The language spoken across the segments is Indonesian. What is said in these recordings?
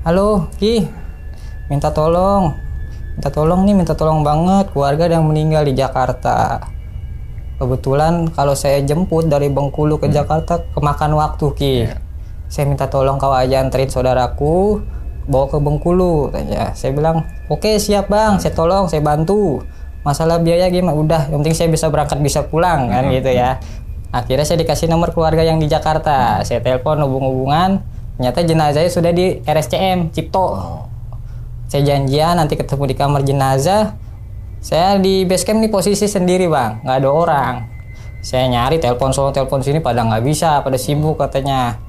Halo Ki, minta tolong. Minta tolong banget, keluarga ada yang meninggal di Jakarta. Kebetulan kalau saya jemput dari Bengkulu ke Jakarta kemakan waktu Ki. Saya minta tolong kau aja anterin saudaraku bawa ke Bengkulu. Saya bilang oke siap bang, saya tolong, saya bantu. Masalah biaya gimana? Udah, yang penting saya bisa berangkat bisa pulang kan gitu ya. Akhirnya saya dikasih nomor keluarga yang di Jakarta. Saya telepon hubungan. Ternyata jenazahnya sudah di RSCM Cipto. Saya janjian nanti ketemu di kamar jenazah. Saya di base camp nih posisi sendiri bang, nggak ada orang. Saya nyari telepon sono telepon sini pada nggak bisa, pada sibuk katanya.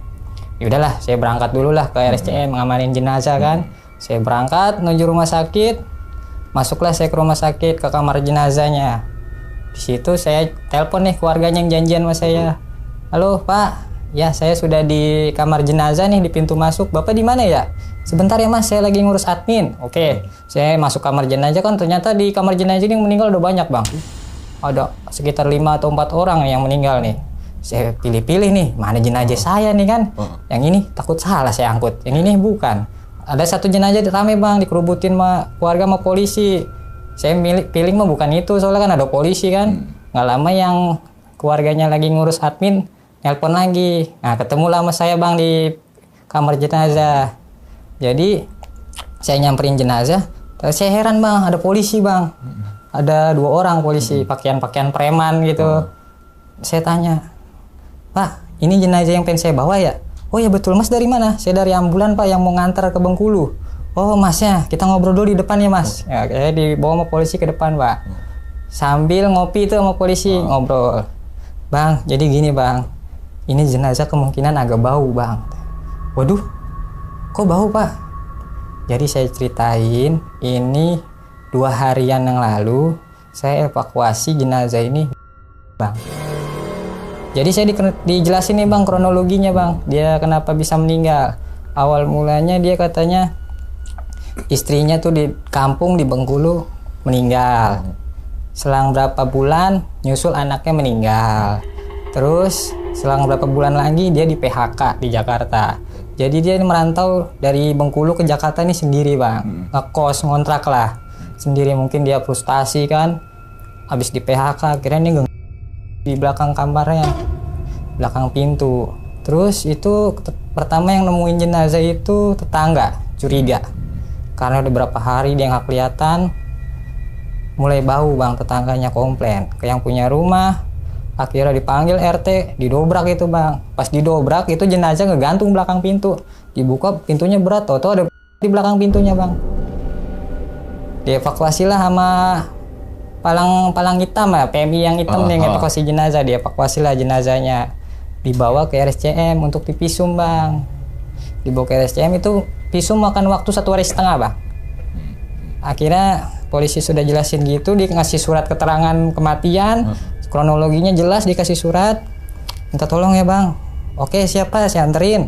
Ya udahlah, saya berangkat dulu lah ke RSCM ngamanin jenazah kan. Saya berangkat menuju rumah sakit. Masuklah saya ke rumah sakit ke kamar jenazahnya. Di situ saya telepon nih keluarganya yang janjian sama saya. Halo Pak, ya saya sudah di kamar jenazah nih di pintu masuk. Bapak di mana ya? Sebentar ya Mas, saya lagi ngurus admin. Oke, saya masuk kamar jenazah kan ternyata di kamar jenazah ini yang meninggal udah banyak bang. Ada sekitar 5 atau 4 orang yang meninggal nih. Saya pilih-pilih nih, mana jenazah saya nih kan. Yang ini takut salah saya angkut, yang ini bukan. Ada satu jenazah rame bang, dikerubutin sama keluarga sama polisi. Saya pilih mah bukan itu, soalnya kan ada polisi kan. Nggak lama yang keluarganya lagi ngurus admin, nelpon lagi. Nah ketemulah sama saya bang di kamar jenazah. Jadi saya nyamperin jenazah, saya heran bang, ada polisi bang. Ada 2 orang polisi, pakaian preman gitu. Saya tanya, Pak, ini jenazah yang pengen saya bawa ya? Oh ya betul mas, dari mana? Saya dari ambulan pak yang mau ngantar ke Bengkulu. Oh masnya, kita ngobrol dulu di depan ya mas. Ya, saya dibawa sama polisi ke depan pak. Sambil ngopi itu sama polisi ngobrol. Bang, jadi gini bang, ini jenazah kemungkinan agak bau bang. Waduh, kok bau pak? Jadi saya ceritain, ini 2 harian yang lalu saya evakuasi jenazah ini bang. Jadi saya dijelasin nih bang kronologinya bang, dia kenapa bisa meninggal. Awal mulanya dia katanya istrinya tuh di kampung di Bengkulu meninggal. Selang berapa bulan nyusul anaknya meninggal. Terus selang berapa bulan lagi dia di PHK di Jakarta. Jadi dia merantau dari Bengkulu ke Jakarta nih sendiri bang, ngekos ngontrak lah sendiri. Mungkin dia frustasi kan, habis di PHK akhirnya dia di belakang kamarnya, belakang pintu. Terus itu pertama yang nemuin jenazah itu tetangga, curiga karena udah berapa hari dia nggak kelihatan. Mulai bau bang, tetangganya komplain ke yang punya rumah. Akhirnya dipanggil RT, didobrak itu bang. Pas didobrak itu jenazah ngegantung belakang pintu. Dibuka pintunya berat, tau ada di belakang pintunya bang. Dievakuasilah sama palang hitam ya, PMI yang hitam yang evakuasi jenazah. Dievakuasilah jenazahnya, dibawa ke RSCM untuk divisum bang. Dibawa ke RSCM itu visum makan waktu 1,5 hari bang. Akhirnya polisi sudah jelasin gitu, dia ngasih surat keterangan kematian, kronologinya jelas, dikasih surat, minta tolong ya bang. Oke siapa, saya anterin.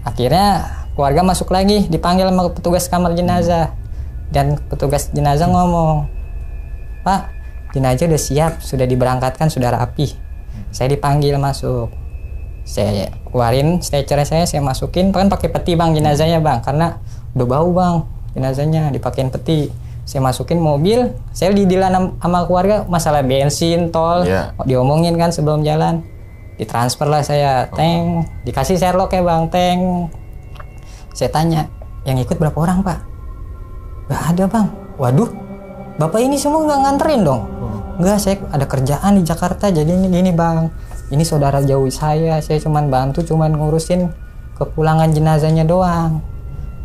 Akhirnya keluarga masuk lagi, dipanggil sama petugas kamar jenazah, dan petugas jenazah ngomong, Pak, jenazah udah siap, sudah diberangkatkan, sudah rapi. Saya dipanggil masuk. Saya keluarin stretcher saya masukin, kan pakai peti bang jenazahnya bang, karena udah bau bang jenazahnya, dipakein peti. Saya masukin mobil, saya didilan sama keluarga masalah bensin, tol, diomongin kan sebelum jalan. Ditransfer lah saya, teng, dikasih Sherlock ya bang, teng. Saya tanya, yang ikut berapa orang pak? Gak ada bang. Waduh, bapak ini semua nggak nganterin dong? Enggak, saya ada kerjaan di Jakarta, jadi ini gini bang, ini saudara jauh saya cuman bantu, cuman ngurusin kepulangan jenazahnya doang.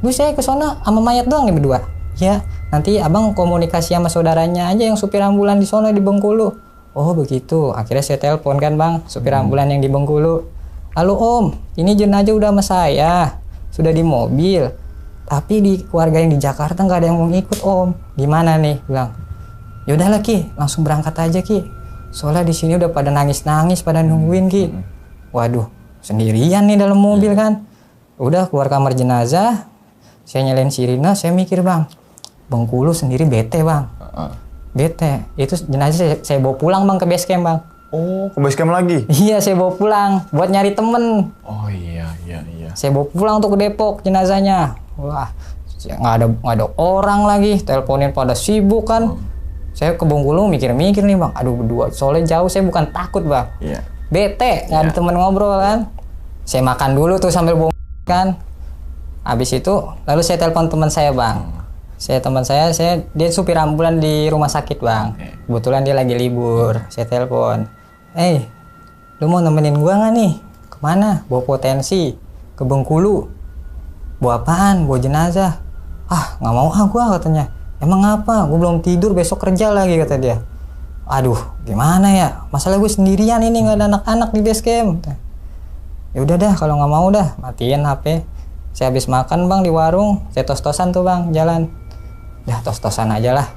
Bu, saya ke sana sama mayat doang nih berdua. Ya, nanti abang komunikasi sama saudaranya aja yang supir ambulan di sana di Bengkulu. Oh begitu, akhirnya saya telepon kan bang, supir ambulan yang di Bengkulu. Halo om, ini jenazah udah sama saya, sudah di mobil. Tapi di keluarga yang di Jakarta nggak ada yang mau ngikut om. Gimana nih? Bilang, yaudahlah Ki, langsung berangkat aja Ki. Soalnya di sini udah pada nangis-nangis, pada nungguin Ki. Waduh, sendirian nih dalam mobil kan. Udah keluar kamar jenazah, saya nyalain sirine, saya mikir bang, Bengkulu sendiri bete bang. Bete. Itu jenazah saya bawa pulang bang ke base camp bang. Oh, ke base camp lagi? Iya, saya bawa pulang buat nyari temen. Oh iya. Saya bawa pulang tuh ke Depok jenazahnya. Wah, nggak ada orang lagi, teleponin pada sibuk kan. Saya ke Bengkulu mikir-mikir nih bang, aduh berdua, soalnya jauh, saya bukan takut bang, bete, nggak ada teman ngobrol kan. Saya makan dulu tuh sambil kan. Habis itu, lalu saya telepon teman saya bang. Teman saya, dia supir ambulan di rumah sakit bang. Kebetulan dia lagi libur, saya telepon. Lu mau nemenin gua nggak nih? Kemana? Bawa potensi, ke Bengkulu. Bawa apaan? Bawa jenazah. Nggak mau gua katanya. Emang apa? Gue belum tidur, besok kerja lagi kata dia. Aduh, gimana ya? Masalah gue sendirian ini, nggak ada anak-anak di base camp. Ya udah dah, kalau nggak mau dah, matiin HP. Saya habis makan bang di warung, saya tos-tosan tuh bang, jalan. Ya tos-tosan aja lah.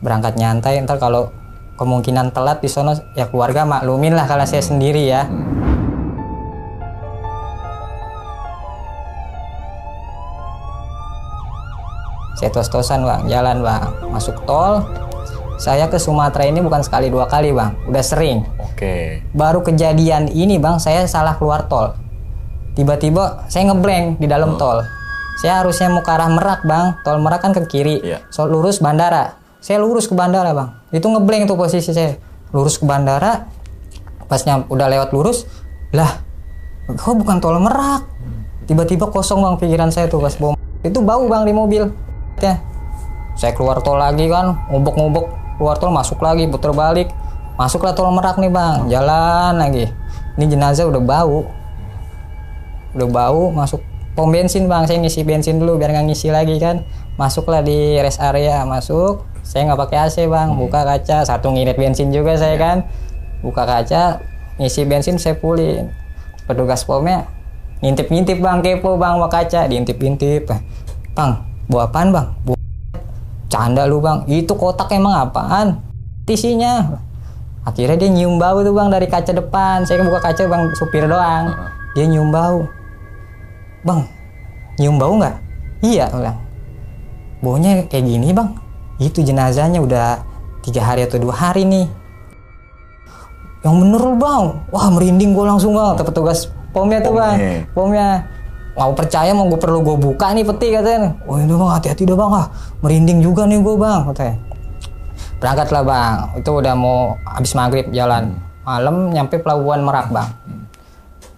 Berangkat nyantai, ntar kalau kemungkinan telat di sono, ya keluarga maklumin lah kalau saya sendiri ya. Saya tos-tosan bang, jalan bang, masuk tol. Saya ke Sumatera ini bukan sekali dua kali bang, udah sering. Baru kejadian ini bang, saya salah keluar tol. Tiba-tiba saya ngeblank di dalam tol. Saya harusnya mau ke arah Merak bang, tol Merak kan ke kiri. So lurus bandara, saya lurus ke bandara bang. Itu ngeblank tuh posisi saya, lurus ke bandara. Pasnya udah lewat lurus, lah, kok bukan tol Merak? Tiba-tiba kosong bang pikiran saya tuh pas bom. Itu bau bang di mobil. Ya. Saya keluar tol lagi kan, ngubek-ngubek keluar tol, masuk lagi, putar balik, masuklah tol Merak nih bang, jalan lagi. Ini jenazah udah bau, masuk pom bensin bang, saya ngisi bensin dulu biar nggak ngisi lagi kan. Masuklah di rest area, masuk, saya nggak pakai AC bang, buka kaca, satu ngirit bensin juga saya kan, buka kaca, ngisi bensin saya pulin. Petugas pomnya ngintip-ngintip bang, kepo bang, sama kaca, diintip-intip. Bang, bawa apaan bang? Canda lu bang, itu kotak emang apaan? Isinya. Akhirnya dia nyium bau tuh bang dari kaca depan. Saya buka kaca bang, supir doang. Dia nyium bau. Bang, nyium bau nggak? Iya bang. Baunya kayak gini bang. Itu jenazahnya udah 3 hari atau 2 hari nih. Yang bener lu bang. Wah merinding gue langsung bang. Petugas pomnya tuh bang. Pomnya. Nggak percaya, mau gue perlu gue buka nih peti katanya. Oh ini bang, hati-hati dah bang, merinding juga nih gue bang katanya. Berangkatlah bang, itu udah mau habis maghrib jalan. Malam nyampe Pelabuhan Merak bang.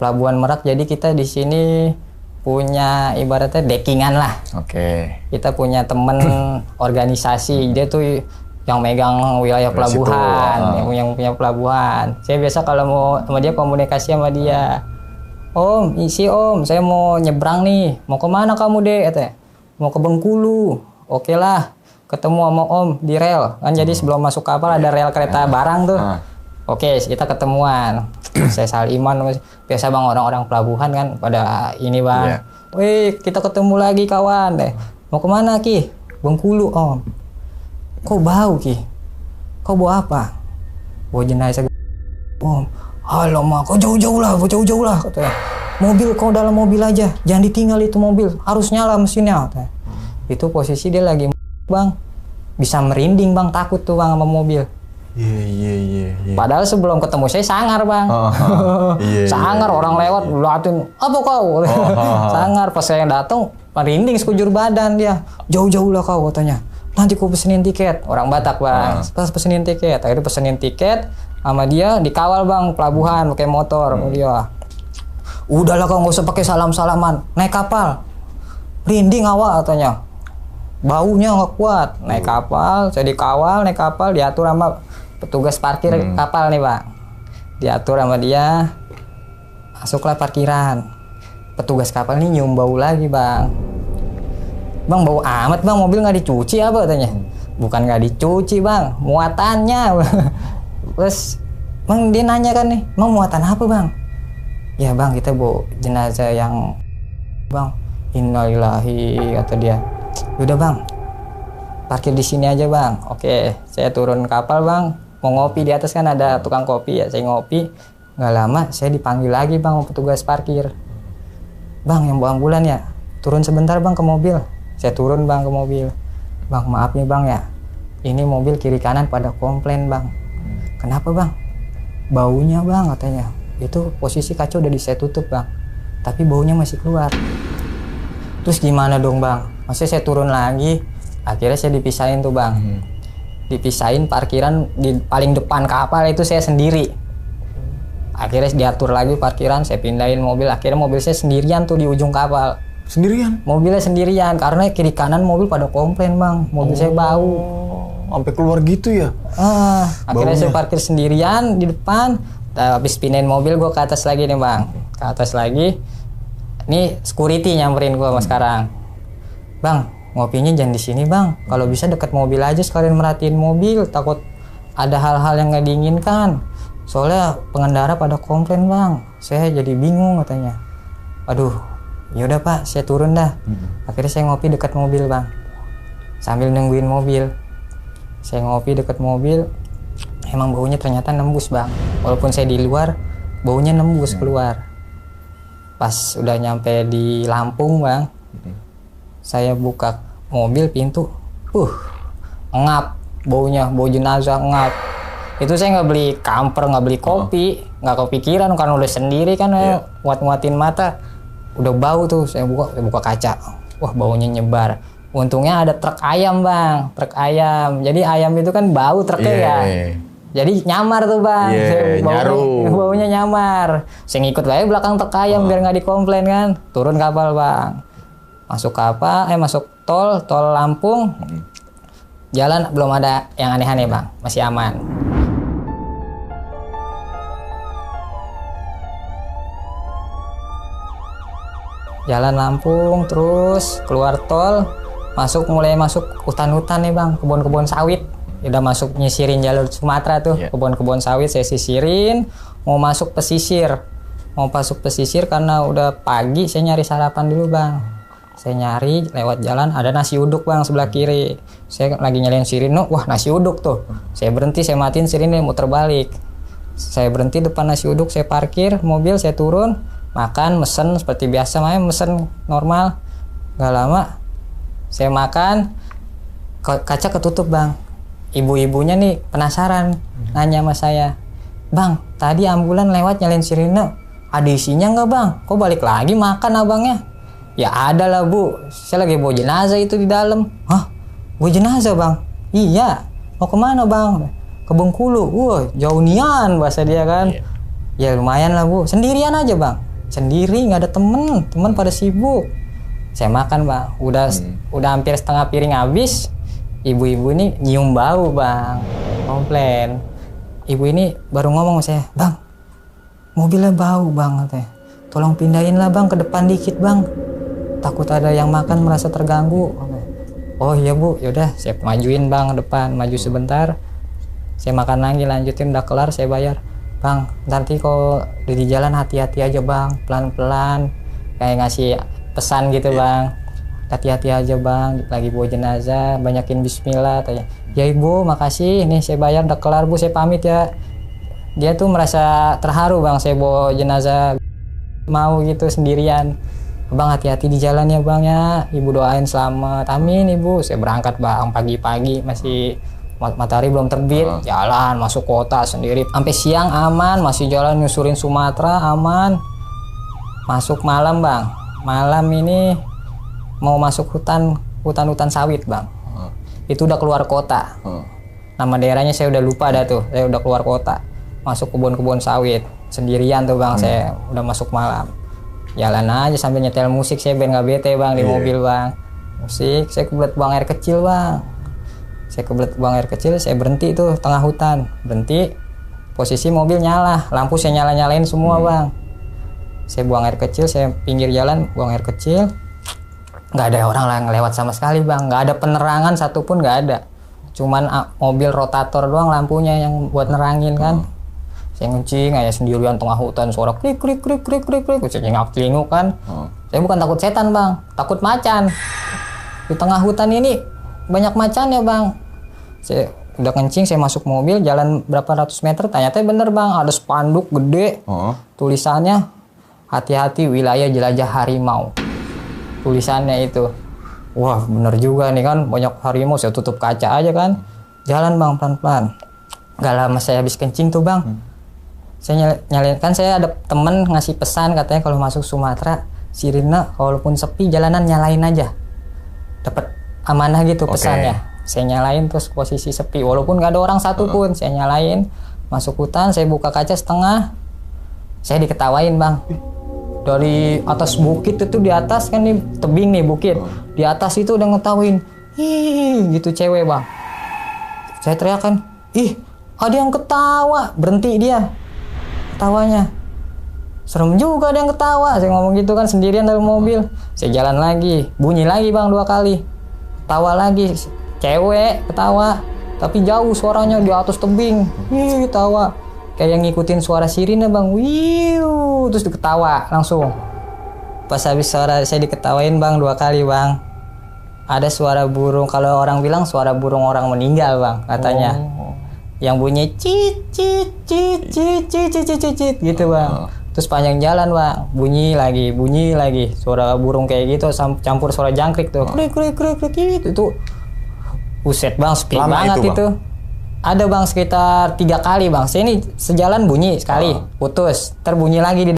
Pelabuhan Merak, jadi kita di sini punya ibaratnya dekingan lah. Kita punya temen organisasi, dia tuh yang megang wilayah pelabuhan, yang punya pelabuhan. Saya biasa kalau mau sama dia komunikasi sama dia. Om, saya mau nyebrang nih. Mau kemana kamu dek? Katanya. Mau ke Bengkulu. Oke lah, ketemu sama om di rel. Kan jadi sebelum masuk kapal ada rel kereta barang tuh. Oke, kita ketemuan. Saya saliman. Biasa bang orang-orang pelabuhan kan pada ini bang. Wih, kita ketemu lagi kawan. Mau kemana Ki? Bengkulu om. Kok bau Ki? Kau bawa apa? Bawa jenazah om. Alamak, kau jauh-jauh lah katanya. Mobil, kau dalam mobil aja, jangan ditinggal itu mobil, harus nyala mesinnya katanya. Itu posisi dia lagi bang, bisa merinding bang, takut tuh bang sama mobil. Iya. Padahal sebelum ketemu saya sangar bang. Sangar orang lewat, latin, apa kau? Sangar, pas saya datang, merinding sekujur badan dia. Jauh-jauh lah kau katanya. Nanti kau pesenin tiket, orang Batak bang. Pas pesenin tiket, akhirnya pesenin tiket. Sama dia dikawal bang pelabuhan pakai motor. Dia udahlah kau nggak usah pakai salam-salaman, naik kapal, rinding awak katanya, baunya nggak kuat. Naik kapal, saya dikawal, naik kapal, diatur sama petugas parkir kapal nih bang, diatur sama dia, masuklah parkiran. Petugas kapal ini nyium bau lagi bang, bau amat bang, mobil nggak dicuci apa katanya. Bukan nggak dicuci bang, muatannya. Terus bang dia nanya kan nih, emang muatan apa bang? Ya bang, kita bawa jenazah yang bang, innalillahi kata dia. Udah bang, parkir di sini aja bang. Oke, saya turun kapal bang, mau ngopi di atas kan ada tukang kopi ya, saya ngopi. Nggak lama saya dipanggil lagi bang sama petugas parkir. Bang yang bawa ambulan ya, turun sebentar bang ke mobil. Saya turun bang ke mobil. Bang maaf nih bang ya, ini mobil kiri kanan pada komplain bang. Kenapa bang? Baunya bang katanya. Itu posisi kaca udah saya tutup bang, tapi baunya masih keluar. Terus gimana dong bang? Maksudnya saya turun lagi, akhirnya saya dipisahin tuh bang. Dipisahin parkiran di paling depan kapal itu saya sendiri. Akhirnya diatur lagi parkiran, saya pindahin mobil. Akhirnya mobil saya sendirian tuh di ujung kapal. Sendirian? Mobilnya sendirian, karena kiri kanan mobil pada komplain bang. Mobil saya bau. Sampai keluar gitu ya? Akhirnya saya parkir sendirian di depan. Habis pindahin mobil, gue ke atas lagi nih bang. Ke atas lagi. Ini security nyamperin gue mas sekarang. Bang, ngopinya jangan di sini bang. Kalau bisa dekat mobil aja sekalian merhatiin mobil. Takut ada hal-hal yang nggak diinginkan. Soalnya pengendara pada komplain bang. Saya jadi bingung katanya. Aduh, yaudah pak, saya turun dah. Akhirnya saya ngopi dekat mobil bang. Sambil nungguin mobil. Saya ngopi dekat mobil. Emang baunya ternyata nembus bang. Walaupun saya di luar, baunya nembus keluar. Pas udah nyampe di Lampung bang. Saya buka mobil pintu, ngap baunya, bau jenazah ngap. Itu saya nggak beli kamper, nggak beli kopi, nggak kepikiran kan udah sendiri kan, muat-muatin mata, udah bau tuh. Saya buka kaca, wah baunya nyebar. Untungnya ada truk ayam bang, truk ayam. Jadi ayam itu kan bau truknya ya. Jadi nyamar tuh bang, baunya nyamar. Saya ngikut aja belakang truk ayam biar nggak dikomplain kan. Turun kapal bang. Masuk kapal, masuk tol Lampung. Jalan belum ada yang aneh-aneh bang, masih aman. Jalan Lampung, terus keluar tol, mulai masuk hutan-hutan nih bang, kebun-kebun sawit. Udah masuk nyisirin jalur Sumatera tuh, kebun-kebun sawit saya sisirin, mau masuk pesisir. Mau masuk pesisir karena udah pagi, saya nyari sarapan dulu bang. Saya nyari lewat jalan ada nasi uduk bang sebelah kiri. Saya lagi nyalain sirine, wah nasi uduk tuh. Saya berhenti, saya matiin sirine, muter balik. Saya berhenti depan nasi uduk, saya parkir mobil, saya turun, makan, mesen seperti biasa, mesen normal. Gak lama, saya makan, kaca ketutup bang. Ibu-ibunya nih penasaran, nanya sama saya, bang tadi ambulan lewat nyalain sirine, ada isinya nggak bang? Kok balik lagi makan abangnya? Ya ada lah bu, saya lagi bawa jenazah itu di dalam. Hah? Bawa jenazah bang? Iya. Mau kemana bang? Ke Bengkulu. Wah jauh nian bahasa dia kan. Ya lumayan lah bu, sendirian aja bang. Sendiri, nggak ada temen pada sibuk. Saya makan bang, udah hampir setengah piring habis. Ibu-ibu ini nyium bau bang, komplain. Ibu ini baru ngomong sama saya, bang mobilnya bau bang katanya. Tolong pindahin lah bang ke depan dikit bang. Takut ada yang makan merasa terganggu. Oh iya bu, yaudah saya majuin bang ke depan, maju sebentar. Saya makan lagi, lanjutin, udah kelar saya bayar. Bang, nanti kalau di jalan hati-hati aja bang, pelan-pelan. Kayak ngasih pesan gitu bang. Hati-hati aja bang, lagi bawa jenazah, banyakin bismillah. Tanya, ya ibu makasih, nih saya bayar, udah kelar bu, saya pamit ya. Dia tuh merasa terharu bang, saya bawa jenazah mau gitu sendirian. Bang hati-hati di jalan ya bang ya, ibu doain selamat, amin ibu. Saya berangkat bang pagi-pagi, masih matahari belum terbit, jalan masuk kota sendiri sampai siang aman, masih jalan nyusurin Sumatera aman. Masuk malam bang, malam ini mau masuk hutan sawit bang. Itu udah keluar kota. Nama daerahnya saya udah lupa dah tuh, saya udah keluar kota, masuk kebun-kebun sawit sendirian tuh bang. Saya udah masuk malam, jalan aja sambil nyetel musik, saya biar nggak bete bang di mobil bang. Musik, saya kebelet buang air kecil bang. Saya berhenti tuh tengah hutan, berhenti, posisi mobil nyala, lampu saya nyalain semua bang. Saya buang air kecil, saya pinggir jalan buang air kecil, nggak ada orang yang lewat sama sekali bang, nggak ada penerangan satupun, nggak ada, cuman mobil rotator doang lampunya yang buat nerangin kan. Saya ngencing aja sendirian tengah hutan, suara krik krik krik krik krik krik, saya cengak-cengok kan. Saya bukan takut setan bang, takut macan. Di tengah hutan ini banyak macan ya bang. Saya udah kencing, saya masuk mobil, jalan berapa ratus meter, ternyata bener bang, ada spanduk gede, tulisannya hati-hati wilayah jelajah harimau. Tulisannya itu, wah bener juga nih kan, banyak harimau. Saya tutup kaca aja kan, jalan bang pelan-pelan. Gak lama saya habis kencing tuh bang, saya nyalain kan, saya ada temen ngasih pesan katanya kalau masuk Sumatera sirine walaupun sepi jalanan nyalain aja, dapat amanah gitu pesannya. Saya nyalain terus posisi sepi walaupun nggak ada orang satu pun, saya nyalain, masuk hutan, saya buka kaca setengah, saya diketawain bang. Dari atas bukit itu, di atas kan nih tebing nih bukit, di atas itu udah ngetawain, ih gitu cewek bang. Saya teriakan, ih ada yang ketawa, berhenti dia ketawanya. Serem juga ada yang ketawa, saya ngomong gitu kan sendirian dalam mobil. Saya jalan lagi, bunyi lagi bang 2 kali, ketawa lagi, cewek ketawa, tapi jauh suaranya di atas tebing, ih ketawa. Kayak ngikutin suara sirine bang, wiu, terus diketawa langsung. Pas habis suara saya diketawain bang 2 kali bang, ada suara burung, kalau orang bilang suara burung orang meninggal bang katanya, yang bunyi cit cit cit cit cit cit cit cit gitu bang. Terus panjang jalan bang, bunyi lagi, suara burung kayak gitu campur suara jangkrik tuh, krik krik krik krik gitu. Buset bang, sepi banget itu. Ada bang sekitar 3 kali bang. Saya ini sejalan bunyi sekali, putus, terbunyi lagi di